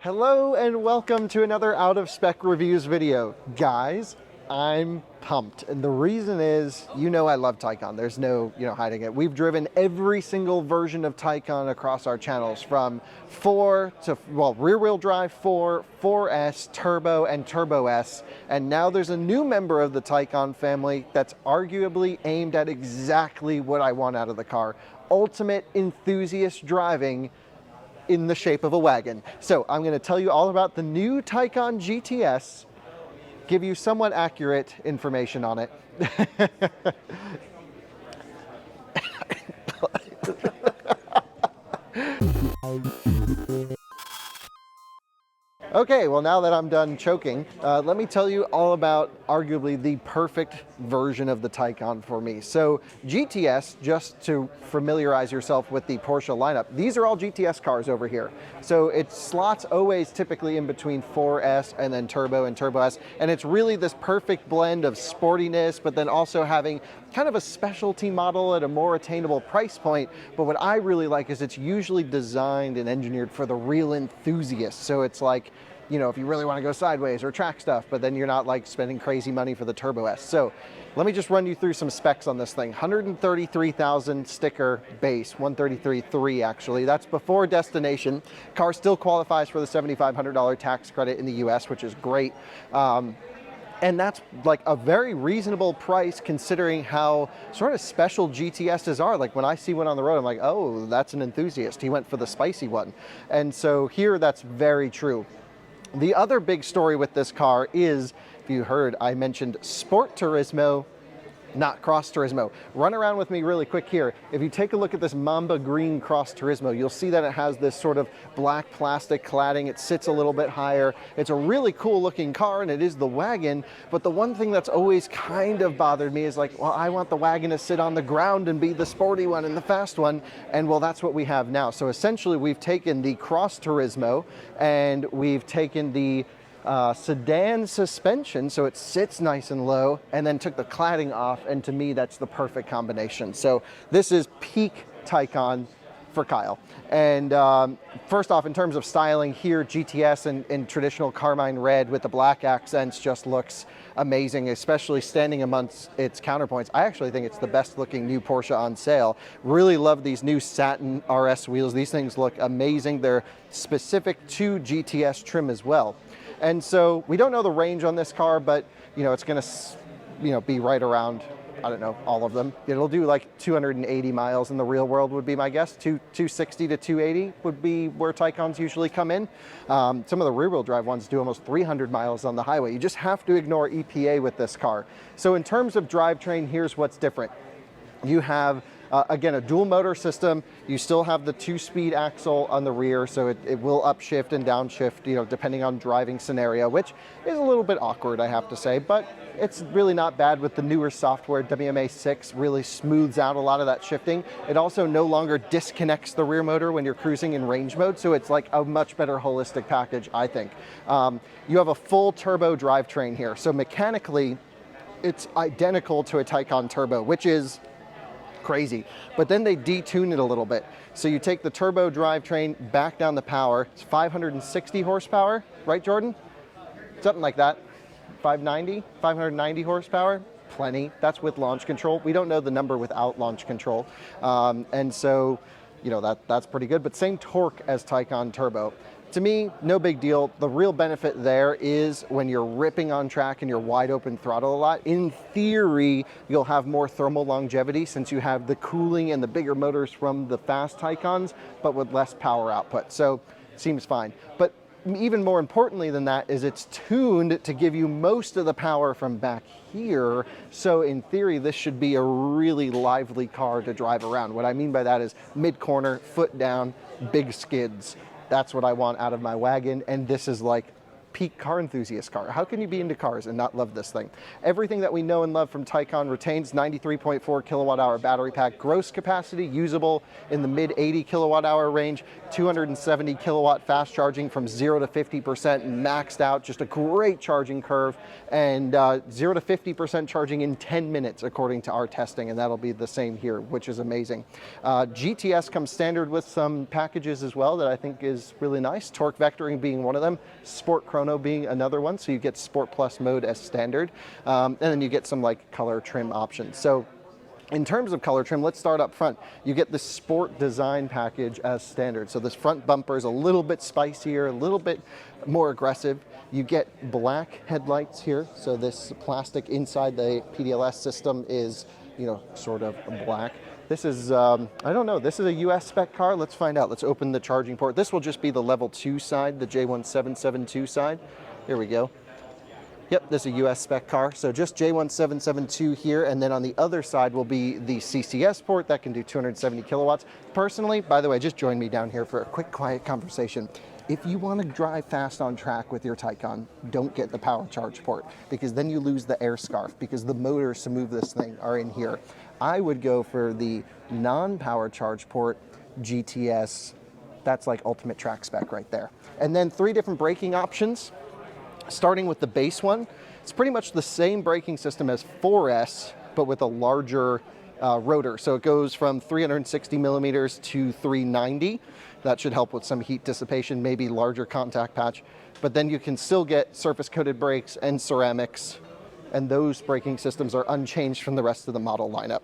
Hello and welcome to another Out of Spec Reviews video. Guys, I'm pumped. And the reason is, I love Taycan. There's no, hiding it. We've driven every single version of Taycan across our channels from 4 to, rear-wheel drive 4, 4S, Turbo, and Turbo S. And now there's a new member of the Taycan family that's arguably aimed at exactly what I want out of the car. Ultimate enthusiast driving in the shape of a wagon. So I'm going to tell you all about the new Taycan GTS, give you somewhat accurate information on it. Okay, well, now that I'm done choking, let me tell you all about arguably the perfect version of the Taycan for me. So GTS, just to familiarize yourself with the Porsche lineup, these are all GTS cars over here. So it slots always typically in between 4S and then Turbo and Turbo S. And it's really this perfect blend of sportiness, but then also having kind of a specialty model at a more attainable price point. But what I really like is it's usually designed and engineered for the real enthusiast. So it's like, if you really want to go sideways or track stuff, but then you're not like spending crazy money for the Turbo S. So let me just run you through some specs on this thing. 133,000 sticker base, 133.3 actually. That's before destination. Car still qualifies for the $7,500 tax credit in the US, which is great. And that's like a very reasonable price considering how sort of special GTSs are. Like when I see one on the road, I'm like, oh, that's an enthusiast. He went for the spicy one. And so here that's very true. The other big story with this car is, if you heard, I mentioned Sport Turismo, not Cross Turismo. Run around with me really quick here. If you take a look at this Mamba Green Cross Turismo, you'll see that it has this sort of black plastic cladding. It sits a little bit higher. It's a really cool looking car and it is the wagon, but the one thing that's always kind of bothered me is like, well, I want the wagon to sit on the ground and be the sporty one and the fast one, and well, that's what we have now. So essentially we've taken the Cross Turismo and we've taken the sedan suspension, so it sits nice and low, and then took the cladding off, and to me that's the perfect combination. So this is peak Taycan for Kyle. And first off, in terms of styling here, GTS in traditional carmine red with the black accents just looks amazing, especially standing amongst its counterpoints. I actually think it's the best looking new Porsche on sale. Really love these new satin RS wheels. These things look amazing. They're specific to GTS trim as well. And so we don't know the range on this car, but it's going to be right around, I don't know, all of them. It'll do like 280 miles in the real world would be my guess. 260 to 280 would be where Taycans usually come in. Some of the rear-wheel drive ones do almost 300 miles on the highway. You just have to ignore EPA with this car. So in terms of drivetrain, here's what's different. You have again, a dual motor system. You still have the 2-speed axle on the rear, so it will upshift and downshift, depending on driving scenario, which is a little bit awkward, I have to say, but it's really not bad with the newer software. WMA6 really smooths out a lot of that shifting. It also no longer disconnects the rear motor when you're cruising in range mode, so it's like a much better holistic package, I think. You have a full turbo drivetrain here, so mechanically, it's identical to a Taycan Turbo, which is crazy, but then they detune it a little bit. So you take the turbo drivetrain, back down the power. It's 560 horsepower, right, Jordan? Something like that. 590 horsepower, plenty. That's with launch control. We don't know the number without launch control. And so, that's pretty good, but same torque as Taycan Turbo. To me, no big deal. The real benefit there is when you're ripping on track and you're wide open throttle a lot, in theory, you'll have more thermal longevity since you have the cooling and the bigger motors from the fast Taycans, but with less power output. So seems fine. But even more importantly than that is it's tuned to give you most of the power from back here. So in theory, this should be a really lively car to drive around. What I mean by that is mid-corner, foot down, big skids. That's what I want out of my wagon, and this is like peak car enthusiast car. How can you be into cars and not love this thing? Everything that we know and love from Taycan retains. 93.4 kilowatt hour battery pack, gross capacity usable in the mid 80 kilowatt hour range, 270 kilowatt fast charging from 0 to 50% maxed out, just a great charging curve, and 0 to 50% charging in 10 minutes according to our testing, and that'll be the same here, which is amazing. GTS comes standard with some packages as well that I think is really nice, torque vectoring being one of them, Sport Chrono being another one, so you get Sport Plus mode as standard, and then you get some like color trim options. So in terms of color trim, let's start up front. You get the Sport Design package as standard. So this front bumper is a little bit spicier, a little bit more aggressive. You get black headlights here. So this plastic inside the PDLS system is, you know, sort of black. This is, I don't know, this is a US spec car. Let's find out. Let's open the charging port. This will just be the level 2 side, the J1772 side. Here we go. Yep, this is a US spec car, so just J1772 here, and then on the other side will be the CCS port that can do 270 kilowatts. Personally, by the way, just join me down here for a quick, quiet conversation. If you want to drive fast on track with your Taycan, don't get the power charge port, because then you lose the air scarf, because the motors to move this thing are in here. I would go for the non-power charge port GTS. That's like ultimate track spec right there. And then 3 different braking options. Starting with the base one, it's pretty much the same braking system as 4S, but with a larger rotor. So it goes from 360 millimeters to 390. That should help with some heat dissipation, maybe larger contact patch. But then you can still get surface coated brakes and ceramics, and those braking systems are unchanged from the rest of the model lineup.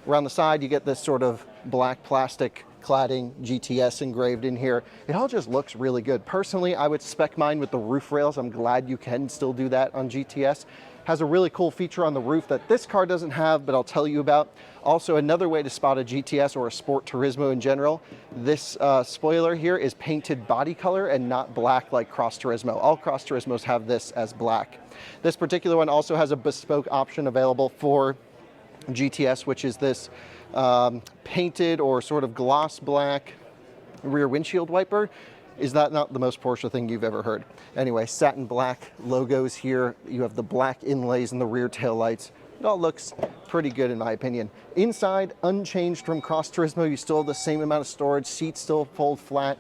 Around the side, you get this sort of black plastic cladding, GTS engraved in here. It all just looks really good. Personally, I would spec mine with the roof rails. I'm glad you can still do that on GTS. Has a really cool feature on the roof that this car doesn't have, but I'll tell you about. Also, another way to spot a GTS or a Sport Turismo in general, this spoiler here is painted body color and not black like Cross Turismo. All Cross Turismos have this as black. This particular one also has a bespoke option available for GTS, which is this painted or sort of gloss black rear windshield wiper. Is that not the most Porsche thing you've ever heard? Anyway, satin black logos here. You have the black inlays in the rear taillights. It all looks pretty good in my opinion. Inside, unchanged from Cross Turismo. You still have the same amount of storage. Seats still fold flat.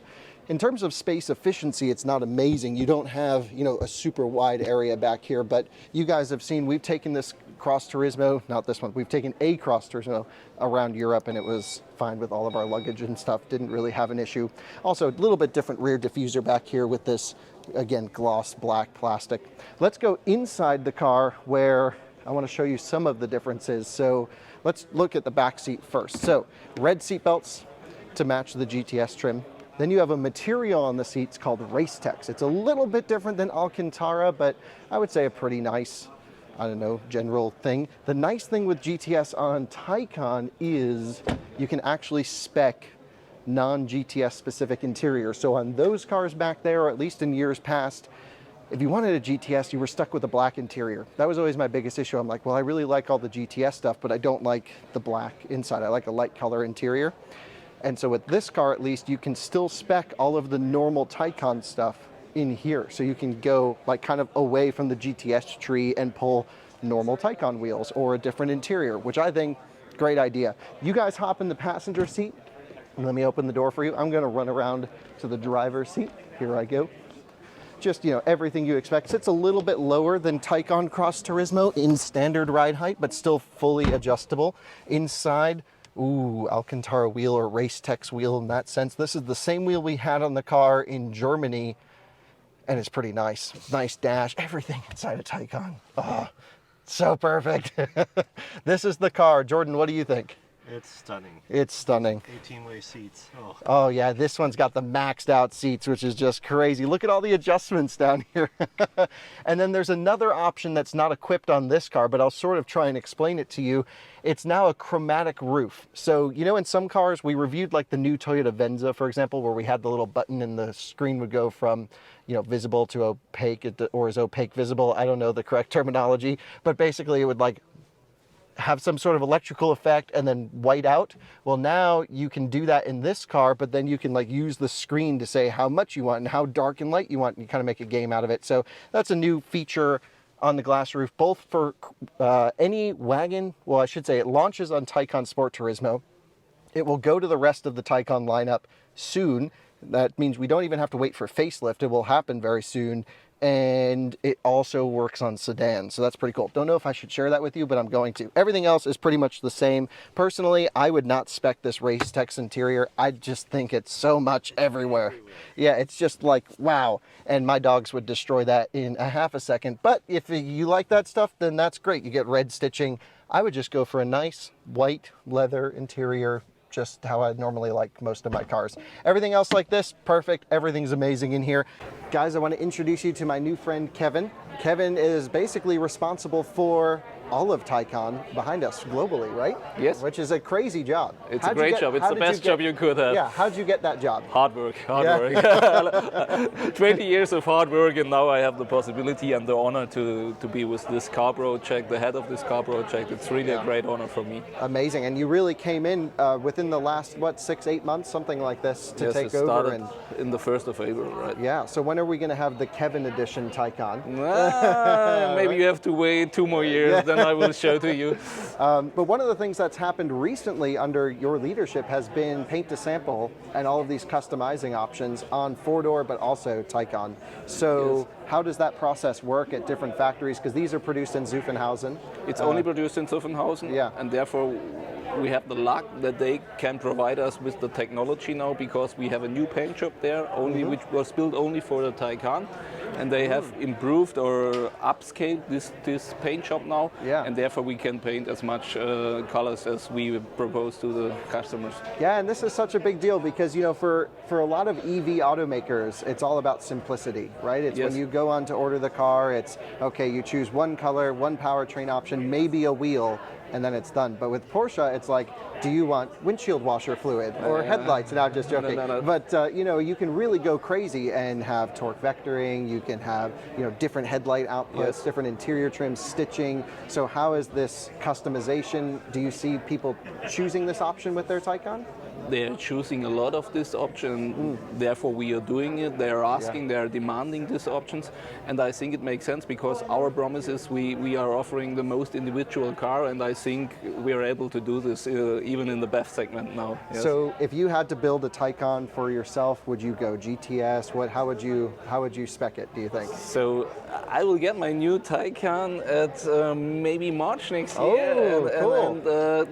In terms of space efficiency, it's not amazing. You don't have, you know, a super wide area back here, but you guys have seen, we've taken this Cross Turismo, not this one, we've taken a Cross Turismo around Europe and it was fine with all of our luggage and stuff, didn't really have an issue. Also, a little bit different rear diffuser back here with this, again, gloss black plastic. Let's go inside the car where I want to show you some of the differences. So let's look at the back seat first. So red seat belts to match the GTS trim. Then you have a material on the seats called Race Tex. It's a little bit different than Alcantara, but I would say a pretty nice, I don't know, general thing. The nice thing with GTS on Taycan is you can actually spec non-GTS specific interior. So on those cars back there, or at least in years past, if you wanted a GTS, you were stuck with a black interior. That was always my biggest issue. I'm like, well, I really like all the GTS stuff, but I don't like the black inside. I like a light color interior. And so with this car, at least, you can still spec all of the normal Taycan stuff in here. So you can go like kind of away from the GTS tree and pull normal Taycan wheels or a different interior, which I think, great idea. You guys hop in the passenger seat and let me open the door for you. I'm gonna run around to the driver's seat. Here I go. Just, you know, everything you expect. Sits a little bit lower than Taycan Cross Turismo in standard ride height, but still fully adjustable. Inside, ooh, Alcantara wheel or Race Tex wheel in that sense. This is the same wheel we had on the car in Germany, and it's pretty nice. Nice dash, everything inside a Taycan. Oh, so perfect. This is the car. Jordan, what do you think? It's stunning. It's stunning. 18-way seats. Oh yeah, this one's got the maxed out seats, which is just crazy. Look at all the adjustments down here. And then there's another option that's not equipped on this car, but I'll sort of try and explain it to you. It's now a chromatic roof. So, you know, in some cars, we reviewed like the new Toyota Venza, for example, where we had the little button and the screen would go from, you know, visible to opaque, or is opaque visible? I don't know the correct terminology, but basically it would like have some sort of electrical effect and then white out. Well, now you can do that in this car, but then you can like use the screen to say how much you want and how dark and light you want, and you kind of make a game out of it. So that's a new feature on the glass roof, both for any wagon. Well, I should say it launches on Taycan Sport Turismo. It will go to the rest of the Taycan lineup soon. That means we don't even have to wait for facelift. It will happen very soon. And it also works on sedans, so that's pretty cool. Don't know if I should share that with you, but I'm going to. Everything else is pretty much the same. Personally, I would not spec this Race Tex interior. I just think it's so much everywhere. Yeah, it's just like, wow. And my dogs would destroy that in a half a second. But if you like that stuff, then that's great. You get red stitching. I would just go for a nice white leather interior, just how I normally like most of my cars. Everything else like this, perfect. Everything's amazing in here. Guys, I want to introduce you to my new friend, Kevin. Kevin is basically responsible for all of Taycan behind us globally, right? Yes. Which is a crazy job. It's a great job. It's the best job you could have. Yeah, how'd you get that job? Hard work. 20 years of hard work, and now I have the possibility and the honor to be with this car project, the head of this car project. It's really a great honor for me. Amazing. And you really came in within the last, what, 6-8 months, something like this, to take over. Started in the 1st of April, right? Yeah. So when are we going to have the Kevin edition Taycan? Maybe you have to wait 2 more years, then I will show to you. But one of the things that's happened recently under your leadership has been paint to sample and all of these customizing options on four-door, but also Taycan. So how does that process work at different factories? Because these are produced in Zuffenhausen. It's only produced in Zuffenhausen, and therefore we have the luck that they can provide us with the technology now, because we have a new paint shop there, which was built only for the Taycan, and they have improved or upscaled this paint shop now, and therefore we can paint as much colors as we propose to the customers. Yeah, and this is such a big deal because, you know, for a lot of EV automakers, it's all about simplicity, right? It's when you go on to order the car, it's, okay, you choose one color, one powertrain option, maybe a wheel, and then it's done. But with Porsche, it's like, do you want windshield washer fluid or headlights? And I'm just joking. No. But you know, you can really go crazy and have torque vectoring. You can have, you know, different headlight outputs, different interior trims, stitching. So how is this customization? Do you see people choosing this option with their Taycan? They're choosing a lot of this option, therefore we are doing it. They're asking, they're demanding these options, and I think it makes sense because our promise is we are offering the most individual car, and I think we are able to do this even in the BEV segment now. Yes. So if you had to build a Taycan for yourself, would you go GTS? How would you spec it, do you think? So I will get my new Taycan at maybe March next year. Oh, cool. And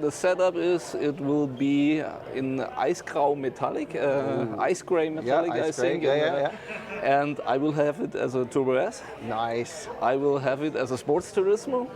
the setup is, it will be in ice grau metallic, ice gray metallic, I think. And I will have it as a Turbo S. Nice. I will have it as a Sports Turismo.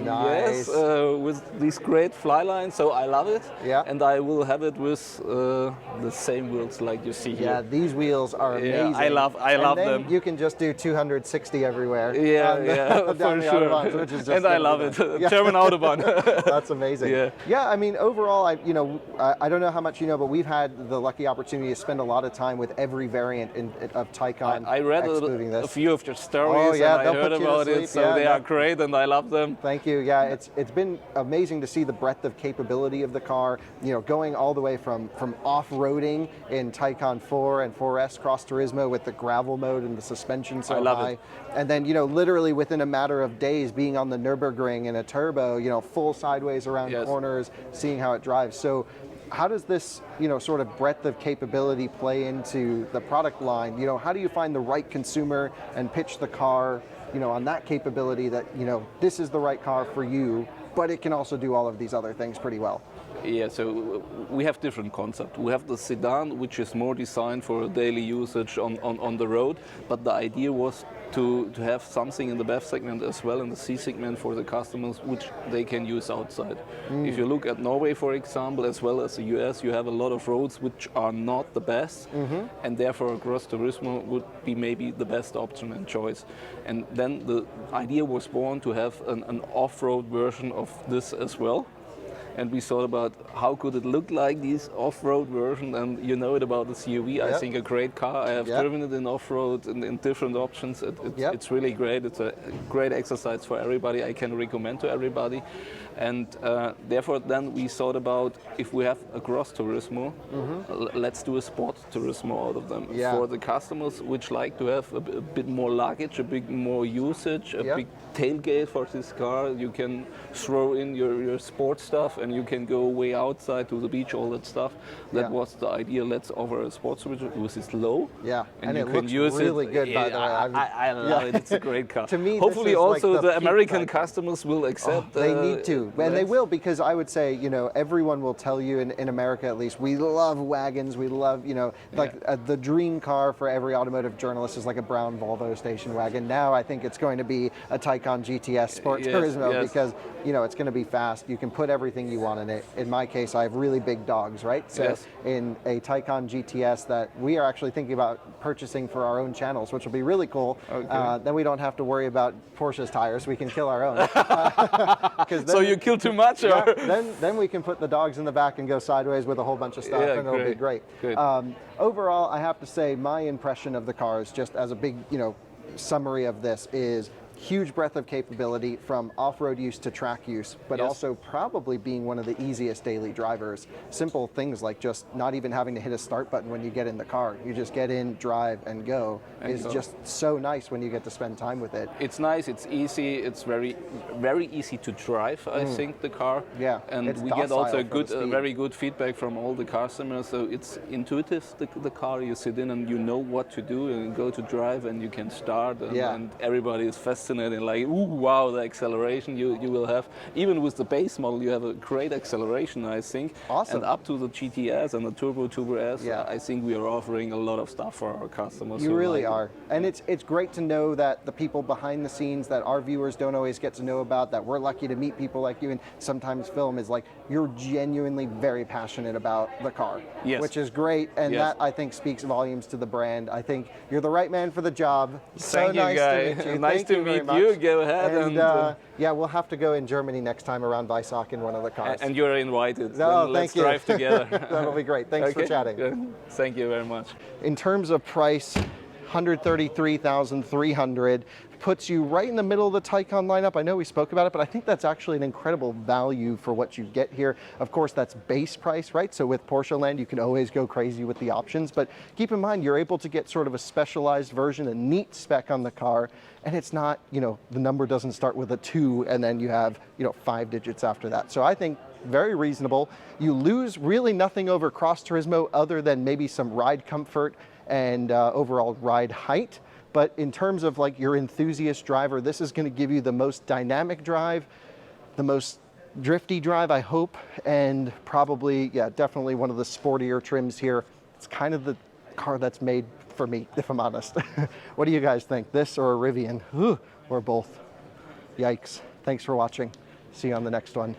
Nice. Yes, with these great fly lines, so I love it. Yeah. And I will have it with the same wheels like you see here. Yeah, these wheels are amazing. I love them. You can just do 260 everywhere. For sure. Which is just and I love it. German Autobahn. That's amazing. Yeah, I mean, overall, I don't know how much you know, but we've had the lucky opportunity to spend a lot of time with every variant of Taycan. I read a few of your stories, and I heard about it, so they are great, and I love them. Thank you. Yeah, it's been amazing to see the breadth of capability of the car. You know, going all the way from off-roading in Taycan 4 and 4S Cross Turismo with the gravel mode and the suspension so high, and then, you know, literally within a matter of days being on the Nürburgring in a turbo, you know, full sideways around corners, seeing how it drives. So how does this, you know, sort of breadth of capability play into the product line? You know, how do you find the right consumer and pitch the car, you know, on that capability that, you know, this is the right car for you, but it can also do all of these other things pretty well? Yeah, so we have different concepts. We have the sedan, which is more designed for daily usage on the road, but the idea was to have something in the BEV segment as well, in the C segment for the customers, which they can use outside. If you look at Norway, for example, as well as the US, you have a lot of roads which are not the best, and therefore a Cross Turismo would be maybe the best option and choice. And then the idea was born to have an off-road version of this as well. and we thought about how could it look like this off-road version, and you know it about the CUV. I think a great car. I have driven it in off-road in different options. It's really great. It's a great exercise for everybody. I can recommend to everybody. And therefore, then we thought about if we have a cross Turismo, let's do a sport Turismo out of them. For the customers which like to have a bit more luggage, a bit more usage, a big tailgate for this car, you can throw in your sport stuff and you can go way outside to the beach, all that stuff. That was the idea. Let's offer a sports Turismo which is low. And you it can looks use really it. good, by the way. I love it. It's a great car. To me, hopefully this is also like the American peak customers will accept. They need to, and they will, because I would say, you know, everyone will tell you in America at least, we love wagons, we love, you know, like the dream car for every automotive journalist is like a brown Volvo station wagon. Now I think it's going to be a Taycan GTS Sport Turismo because, you know, it's going to be fast. You can put everything you want in it. In my case, I have really big dogs, right? So in a Taycan GTS that we are actually thinking about purchasing for our own channels, which will be really cool. Then we don't have to worry about Porsche's tires. We can kill our own. So you kill too much? Or? Then we can put the dogs in the back and go sideways with a whole bunch of stuff, and it'll be great. Overall, I have to say my impression of the cars, just as a big, you know, summary of this, is huge breadth of capability from off-road use to track use, but also probably being one of the easiest daily drivers. Simple things like just not even having to hit a start button when you get in the car. You just get in, drive, and go is just so nice when you get to spend time with it. It's nice, it's easy, it's very, very easy to drive, I think, the car. And we get also very good feedback from all the customers. So it's intuitive, the car. You sit in and you know what to do and go to drive and you can start and everybody is fascinated. And like, ooh, wow, the acceleration you will have. Even with the base model, you have a great acceleration, I think. And up to the GTS and the Turbo S, I think we are offering a lot of stuff for our customers. You really are. And it's great to know that the people behind the scenes that our viewers don't always get to know about, that we're lucky to meet people like you and sometimes film, is like you're genuinely very passionate about the car, which is great. And that, I think, speaks volumes to the brand. I think you're the right man for the job. Thank you, guys. Nice to meet you. Go ahead. And yeah, we'll have to go in Germany next time around Vice in one of the cars. And you're invited. No, let's drive together. That'll be great. Thanks for chatting. Thank you very much. In terms of price, $133,300 puts you right in the middle of the Taycan lineup. I know we spoke about it, but I think that's actually an incredible value for what you get here. Of course, that's base price, right? So with Porsche land, you can always go crazy with the options, but keep in mind, you're able to get sort of a specialized version, a neat spec on the car, and it's not, you know, the number doesn't start with a 2 and then you have, you know, 5 digits after that. So I think very reasonable. You lose really nothing over Cross Turismo other than maybe some ride comfort and overall ride height. But in terms of like your enthusiast driver, this is going to give you the most dynamic drive, the most drifty drive, I hope, and probably, definitely one of the sportier trims here. It's kind of the car that's made for me, if I'm honest. What do you guys think? This or a Rivian? Or both? Yikes. Thanks for watching. See you on the next one.